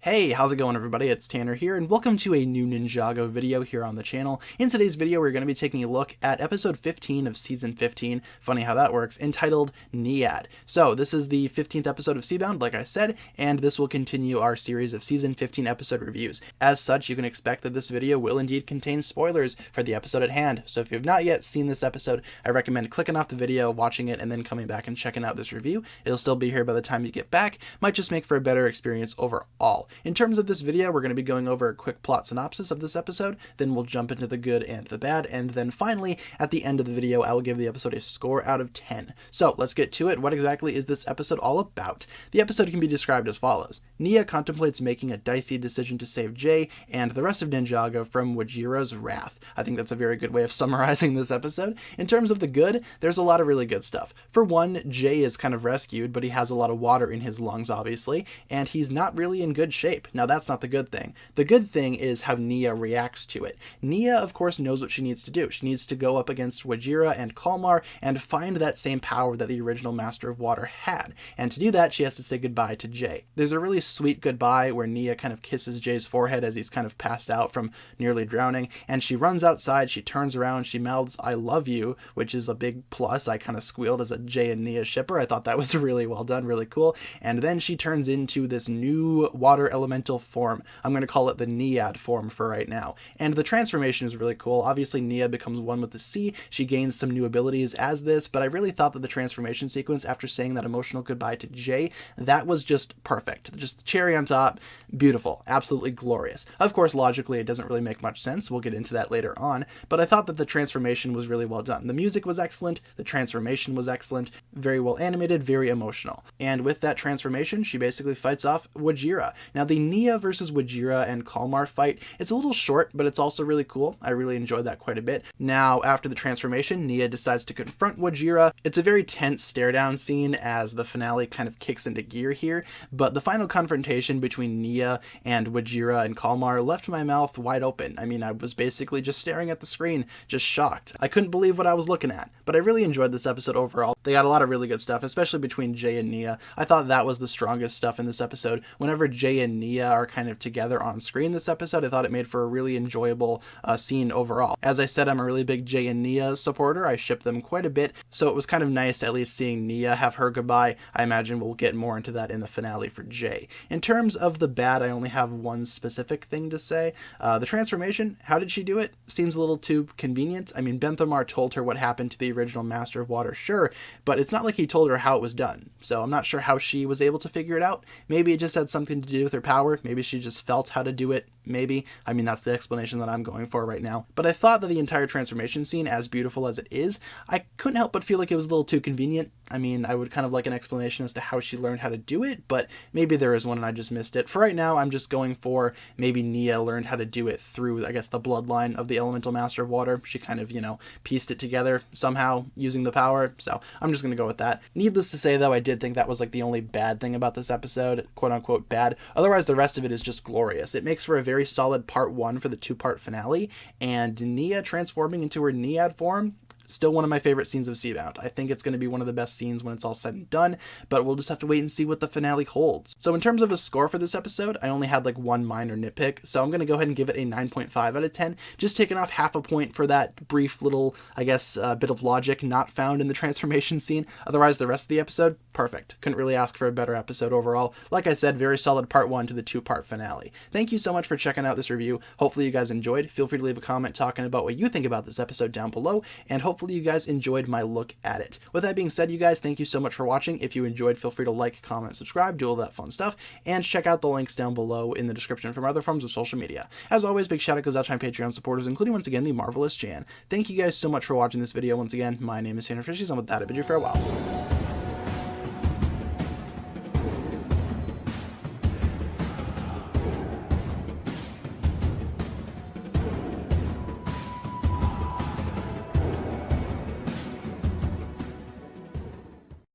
Hey, how's it going everybody? It's Tanner here, and welcome to a new Ninjago video here on the channel. In today's video, we're going to be taking a look at episode 15 of season 15, funny how that works, entitled Nyad. So this is the 15th episode of Seabound, like I said, and this will continue our series of season 15 episode reviews. As such, you can expect that this video will indeed contain spoilers for the episode at hand. So if you have not yet seen this episode, I recommend clicking off the video, watching it, and then coming back and checking out this review. It'll still be here by the time you get back. Might just make for a better experience overall. In terms of this video, we're going to be going over a quick plot synopsis of this episode, then we'll jump into the good and the bad, and then finally, at the end of the video, I will give the episode a score out of 10. So let's get to it. What exactly is this episode all about? The episode can be described as follows. Nya contemplates making a dicey decision to save Jay and the rest of Ninjago from Wajira's wrath. I think that's a very good way of summarizing this episode. In terms of the good, there's a lot of really good stuff. For one, Jay is kind of rescued, but he has a lot of water in his lungs, obviously, and he's not really in good shape. Now, that's not the good thing. The good thing is how Nya reacts to it. Nya, of course, knows what she needs to do. She needs to go up against Wajira and Kalmar and find that same power that the original Master of Water had. And to do that, she has to say goodbye to Jay. There's a really sweet goodbye where Nya kind of kisses Jay's forehead as he's kind of passed out from nearly drowning, and she runs outside, she turns around, she mouths, "I love you," which is a big plus. I kind of squealed as a Jay and Nya shipper. I thought that was really well done, really cool. And then she turns into this new water elemental form. I'm going to call it the Nyad form for right now. And the transformation is really cool. Obviously, Nya becomes one with the sea. She gains some new abilities as this, but I really thought that the transformation sequence after saying that emotional goodbye to Jay, that was just perfect. Just cherry on top. Beautiful. Absolutely glorious. Of course, logically, it doesn't really make much sense. We'll get into that later on, but I thought that the transformation was really well done. The music was excellent. The transformation was excellent. Very well animated, very emotional. And with that transformation, she basically fights off Wajira. Now, the Nya versus Wajira and Kalmar fight, it's a little short, but it's also really cool. I really enjoyed that quite a bit. Now, after the transformation, Nya decides to confront Wajira. It's a very tense stare-down scene as the finale kind of kicks into gear here, but the final confrontation between Nya and Wajira and Kalmar left my mouth wide open. I mean, I was basically just staring at the screen, just shocked. I couldn't believe what I was looking at, but I really enjoyed this episode overall. They got a lot of really good stuff, especially between Jay and Nya. I thought that was the strongest stuff in this episode. Whenever Jay and Nya are kind of together on screen this episode, I thought it made for a really enjoyable scene overall. As I said, I'm a really big Jay and Nya supporter. I ship them quite a bit, so it was kind of nice at least seeing Nya have her goodbye. I imagine we'll get more into that in the finale for Jay. In terms of the bad, I only have one specific thing to say. The transformation, how did she do it? Seems a little too convenient. I mean, Benthamar told her what happened to the original Master of Water, sure, but it's not like he told her how it was done, so I'm not sure how she was able to figure it out. Maybe it just had something to do with her power. Maybe she just felt how to do it. Maybe. I mean, that's the explanation that I'm going for right now. But I thought that the entire transformation scene, as beautiful as it is, I couldn't help but feel like it was a little too convenient. I mean, I would kind of like an explanation as to how she learned how to do it, but maybe there is one and I just missed it. For right now, I'm just going for maybe Nya learned how to do it through, I guess, the bloodline of the Elemental Master of Water. She kind of, pieced it together somehow using the power, so I'm just going to go with that. Needless to say, though, I did think that was like the only bad thing about this episode, quote-unquote bad. Otherwise, the rest of it is just glorious. It makes for a very solid part one for the two-part finale, and Nya transforming into her Nyad form, still one of my favorite scenes of Seabound. I think it's going to be one of the best scenes when it's all said and done, but we'll just have to wait and see what the finale holds. So in terms of a score for this episode, I only had like one minor nitpick, so I'm going to go ahead and give it a 9.5 out of 10, just taking off half a point for that brief little, I guess, bit of logic not found in the transformation scene. Otherwise, the rest of the episode, perfect. Couldn't really ask for a better episode overall. Like I said, very solid part one to the two-part finale. Thank you so much for checking out this review. Hopefully you guys enjoyed. Feel free to leave a comment talking about what you think about this episode down below, and hopefully you guys enjoyed my look at it. With that being said, you guys, thank you so much for watching. If you enjoyed, feel free to like, comment, subscribe, do all that fun stuff, and check out the links down below in the description from other forms of social media. As always, big shout out goes out to my Patreon supporters, including once again the marvelous Jan. Thank you guys so much for watching this video. Once again, my name is TannerFishies, and with that I bid you farewell.